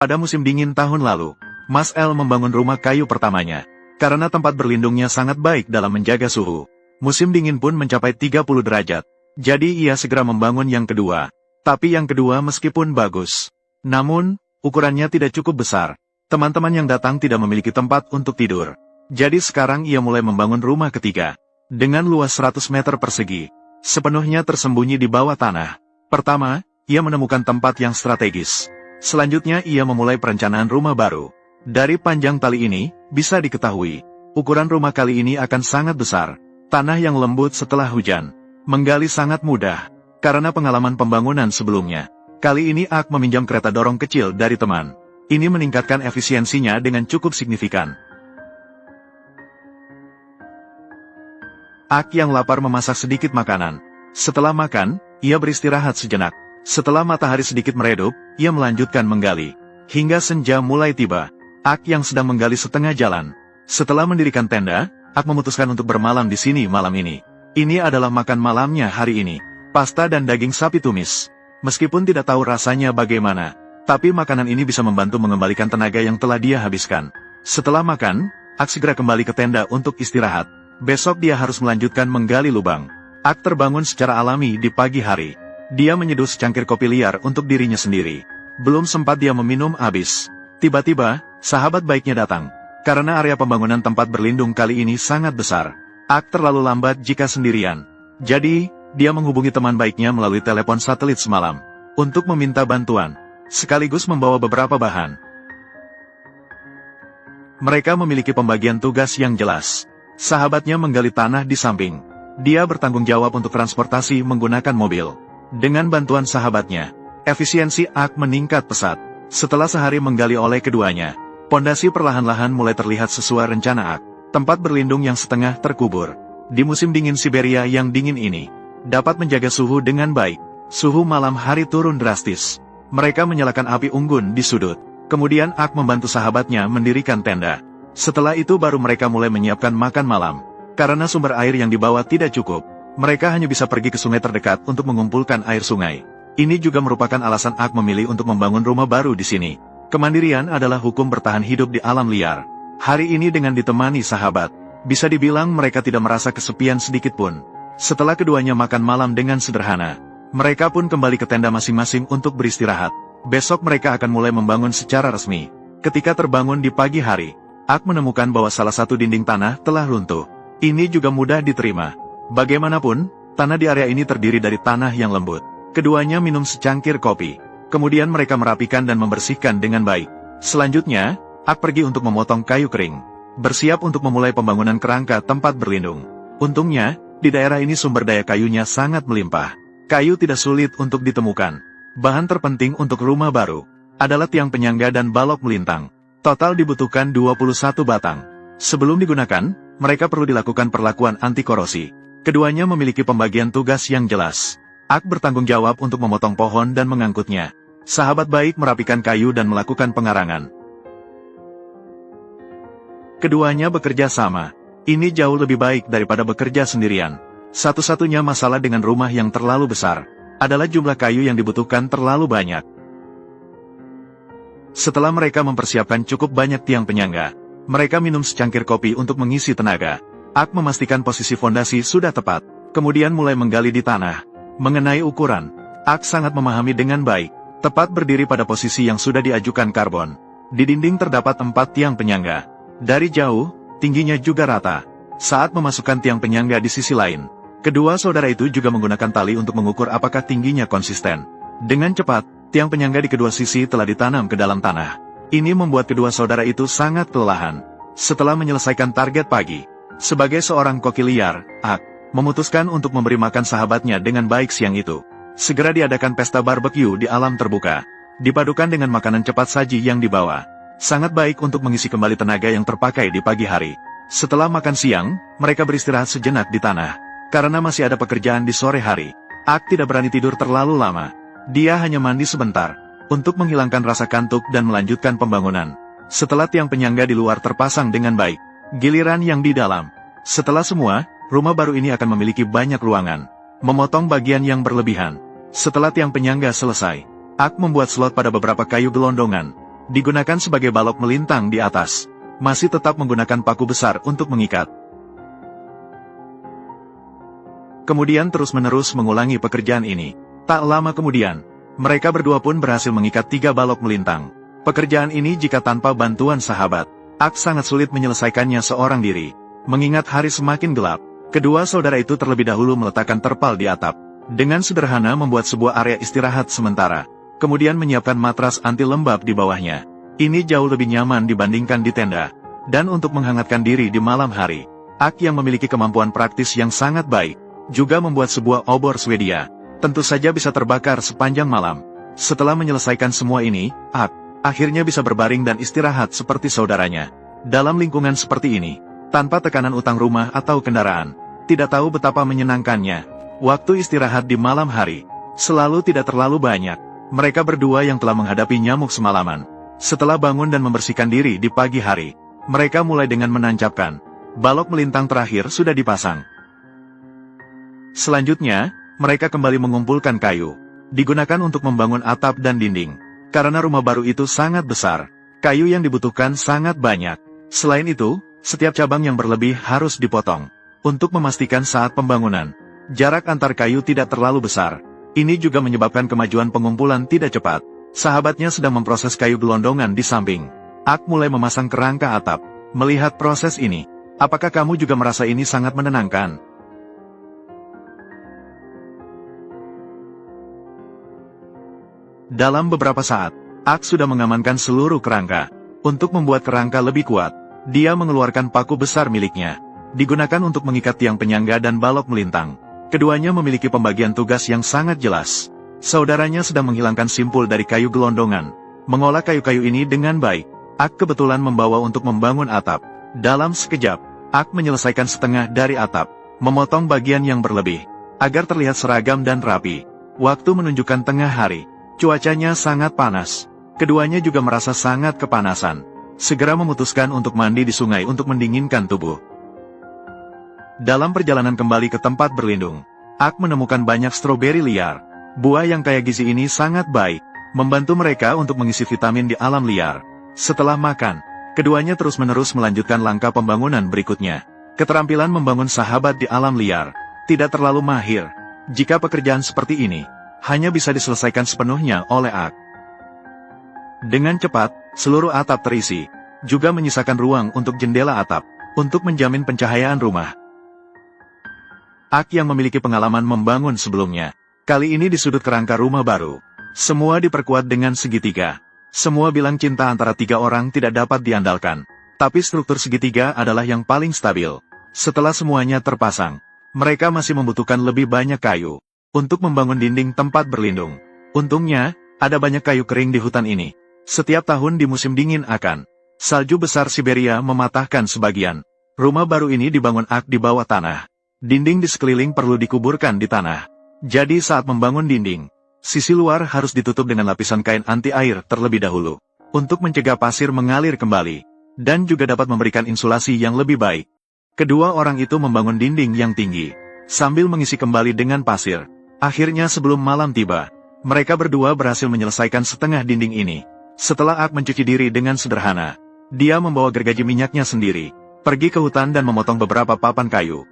Pada musim dingin tahun lalu, Mas El membangun rumah kayu pertamanya. Karena tempat berlindungnya sangat baik dalam menjaga suhu. Musim dingin pun mencapai 30 derajat. Jadi ia segera membangun yang kedua. Tapi yang kedua meskipun bagus, namun, ukurannya tidak cukup besar. Teman-teman yang datang tidak memiliki tempat untuk tidur. Jadi sekarang ia mulai membangun rumah ketiga. Dengan luas 100 meter persegi. Sepenuhnya tersembunyi di bawah tanah. Pertama, ia menemukan tempat yang strategis. Selanjutnya ia memulai perencanaan rumah baru. Dari panjang tali ini, bisa diketahui, ukuran rumah kali ini akan sangat besar. Tanah yang lembut setelah hujan. Menggali sangat mudah. Karena pengalaman pembangunan sebelumnya. Kali ini Ak meminjam kereta dorong kecil dari teman. Ini meningkatkan efisiensinya dengan cukup signifikan. Ak yang lapar memasak sedikit makanan. Setelah makan, ia beristirahat sejenak. Setelah matahari sedikit meredup, ia melanjutkan menggali. Hingga senja mulai tiba. Ak yang sedang menggali setengah jalan. Setelah mendirikan tenda, Ak memutuskan untuk bermalam di sini malam ini. Ini adalah makan malamnya hari ini. Pasta dan daging sapi tumis. Meskipun tidak tahu rasanya bagaimana, tapi makanan ini bisa membantu mengembalikan tenaga yang telah dia habiskan. Setelah makan, Ak segera kembali ke tenda untuk istirahat. Besok dia harus melanjutkan menggali lubang. Ak terbangun secara alami di pagi hari. Dia menyeduh secangkir kopi liar untuk dirinya sendiri. Belum sempat dia meminum habis. Tiba-tiba, sahabat baiknya datang. Karena area pembangunan tempat berlindung kali ini sangat besar. Ak terlalu lambat jika sendirian. Jadi, dia menghubungi teman baiknya melalui telepon satelit semalam. Untuk meminta bantuan. Sekaligus membawa beberapa bahan. Mereka memiliki pembagian tugas yang jelas. Sahabatnya menggali tanah di samping. Dia bertanggung jawab untuk transportasi menggunakan mobil. Dengan bantuan sahabatnya, efisiensi Ak meningkat pesat. Setelah sehari menggali oleh keduanya, pondasi perlahan-lahan mulai terlihat sesuai rencana Ak. Tempat berlindung yang setengah terkubur. Di musim dingin Siberia yang dingin ini, dapat menjaga suhu dengan baik. Suhu malam hari turun drastis. Mereka menyalakan api unggun di sudut. Kemudian Ak membantu sahabatnya mendirikan tenda. Setelah itu baru mereka mulai menyiapkan makan malam. Karena sumber air yang dibawa tidak cukup, mereka hanya bisa pergi ke sungai terdekat untuk mengumpulkan air sungai. Ini juga merupakan alasan Ak memilih untuk membangun rumah baru di sini. Kemandirian adalah hukum bertahan hidup di alam liar. Hari ini dengan ditemani sahabat, bisa dibilang mereka tidak merasa kesepian sedikit pun. Setelah keduanya makan malam dengan sederhana, mereka pun kembali ke tenda masing-masing untuk beristirahat. Besok mereka akan mulai membangun secara resmi. Ketika terbangun di pagi hari, Ak menemukan bahwa salah satu dinding tanah telah runtuh. Ini juga mudah diterima. Bagaimanapun, tanah di area ini terdiri dari tanah yang lembut. Keduanya minum secangkir kopi. Kemudian mereka merapikan dan membersihkan dengan baik. Selanjutnya, Ak pergi untuk memotong kayu kering. Bersiap untuk memulai pembangunan kerangka tempat berlindung. Untungnya, di daerah ini sumber daya kayunya sangat melimpah. Kayu tidak sulit untuk ditemukan. Bahan terpenting untuk rumah baru adalah tiang penyangga dan balok melintang. Total dibutuhkan 21 batang. Sebelum digunakan, mereka perlu dilakukan perlakuan anti korosi. Keduanya memiliki pembagian tugas yang jelas. Ak bertanggung jawab untuk memotong pohon dan mengangkutnya. Sahabat baik merapikan kayu dan melakukan pengarangan. Keduanya bekerja sama. Ini jauh lebih baik daripada bekerja sendirian. Satu-satunya masalah dengan rumah yang terlalu besar adalah jumlah kayu yang dibutuhkan terlalu banyak. Setelah mereka mempersiapkan cukup banyak tiang penyangga, mereka minum secangkir kopi untuk mengisi tenaga. Ak memastikan posisi fondasi sudah tepat, kemudian mulai menggali di tanah. Mengenai ukuran, Ak sangat memahami dengan baik, tepat berdiri pada posisi yang sudah diajukan karbon. Di dinding terdapat 4 tiang penyangga. Dari jauh, tingginya juga rata. Saat memasukkan tiang penyangga di sisi lain, kedua saudara itu juga menggunakan tali untuk mengukur apakah tingginya konsisten. Dengan cepat, tiang penyangga di kedua sisi telah ditanam ke dalam tanah. Ini membuat kedua saudara itu sangat kelelahan. Setelah menyelesaikan target pagi, sebagai seorang koki liar, Ak memutuskan untuk memberi makan sahabatnya dengan baik siang itu. Segera diadakan pesta barbeque di alam terbuka, dipadukan dengan makanan cepat saji yang dibawa. Sangat baik untuk mengisi kembali tenaga yang terpakai di pagi hari. Setelah makan siang, mereka beristirahat sejenak di tanah. Karena masih ada pekerjaan di sore hari, Ak tidak berani tidur terlalu lama. Dia hanya mandi sebentar, untuk menghilangkan rasa kantuk dan melanjutkan pembangunan. Setelah tiang penyangga di luar terpasang dengan baik, giliran yang di dalam. Setelah semua, rumah baru ini akan memiliki banyak ruangan. Memotong bagian yang berlebihan. Setelah tiang penyangga selesai, Ak membuat slot pada beberapa kayu gelondongan. digunakan sebagai balok melintang di atas. Masih tetap menggunakan paku besar untuk mengikat. Kemudian terus-menerus mengulangi pekerjaan ini. Tak lama kemudian, mereka berdua pun berhasil mengikat 3 balok melintang. Pekerjaan ini jika tanpa bantuan sahabat, Ak sangat sulit menyelesaikannya seorang diri. Mengingat hari semakin gelap, kedua saudara itu terlebih dahulu meletakkan terpal di atap. Dengan sederhana membuat sebuah area istirahat sementara. Kemudian menyiapkan matras anti lembab di bawahnya. Ini jauh lebih nyaman dibandingkan di tenda. Dan untuk menghangatkan diri di malam hari, Ak yang memiliki kemampuan praktis yang sangat baik, juga membuat sebuah obor Swedia. Tentu saja bisa terbakar sepanjang malam. Setelah menyelesaikan semua ini, Ak akhirnya bisa berbaring dan istirahat seperti saudaranya. Dalam lingkungan seperti ini, tanpa tekanan utang rumah atau kendaraan, tidak tahu betapa menyenangkannya. Waktu istirahat di malam hari selalu tidak terlalu banyak. Mereka berdua yang telah menghadapi nyamuk semalaman. Setelah bangun dan membersihkan diri di pagi hari, mereka mulai dengan menancapkan. Balok melintang terakhir sudah dipasang. Selanjutnya, mereka kembali mengumpulkan kayu. Digunakan untuk membangun atap dan dinding. Karena rumah baru itu sangat besar, kayu yang dibutuhkan sangat banyak. Selain itu, setiap cabang yang berlebih harus dipotong. Untuk memastikan saat pembangunan, jarak antar kayu tidak terlalu besar. Ini juga menyebabkan kemajuan pengumpulan tidak cepat. Sahabatnya sedang memproses kayu gelondongan di samping. Ak mulai memasang kerangka atap. Melihat proses ini, apakah kamu juga merasa ini sangat menenangkan? Dalam beberapa saat, Ak sudah mengamankan seluruh kerangka. Untuk membuat kerangka lebih kuat, dia mengeluarkan paku besar miliknya. Digunakan untuk mengikat tiang penyangga dan balok melintang. Keduanya memiliki pembagian tugas yang sangat jelas. Saudaranya sedang menghilangkan simpul dari kayu gelondongan. Mengolah kayu-kayu ini dengan baik. Ak kebetulan membawa untuk membangun atap. Dalam sekejap, Ak menyelesaikan setengah dari atap, memotong bagian yang berlebih, agar terlihat seragam dan rapi. Waktu menunjukkan tengah hari, cuacanya sangat panas. Keduanya juga merasa sangat kepanasan. Segera memutuskan untuk mandi di sungai untuk mendinginkan tubuh. Dalam perjalanan kembali ke tempat berlindung, Ak menemukan banyak stroberi liar. Buah yang kaya gizi ini sangat baik, membantu mereka untuk mengisi vitamin di alam liar. Setelah makan, keduanya terus-menerus melanjutkan langkah pembangunan berikutnya. Keterampilan membangun sahabat di alam liar tidak terlalu mahir. Jika pekerjaan seperti ini hanya bisa diselesaikan sepenuhnya oleh Ak. Dengan cepat, seluruh atap terisi, juga menyisakan ruang untuk jendela atap, untuk menjamin pencahayaan rumah. Ak yang memiliki pengalaman membangun sebelumnya, kali ini di sudut kerangka rumah baru. Semua diperkuat dengan segitiga. Semua bilang cinta antara 3 orang tidak dapat diandalkan. Tapi struktur segitiga adalah yang paling stabil. Setelah semuanya terpasang, mereka masih membutuhkan lebih banyak kayu untuk membangun dinding tempat berlindung. Untungnya, ada banyak kayu kering di hutan ini. Setiap tahun di musim dingin salju besar Siberia mematahkan sebagian. Rumah baru ini dibangun Ak di bawah tanah. Dinding di sekeliling perlu dikuburkan di tanah. Jadi saat membangun dinding, sisi luar harus ditutup dengan lapisan kain anti air terlebih dahulu, untuk mencegah pasir mengalir kembali, dan juga dapat memberikan insulasi yang lebih baik. Kedua orang itu membangun dinding yang tinggi, sambil mengisi kembali dengan pasir. Akhirnya sebelum malam tiba, mereka berdua berhasil menyelesaikan setengah dinding ini. Setelah Ak mencuci diri dengan sederhana, dia membawa gergaji minyaknya sendiri, pergi ke hutan dan memotong beberapa papan kayu.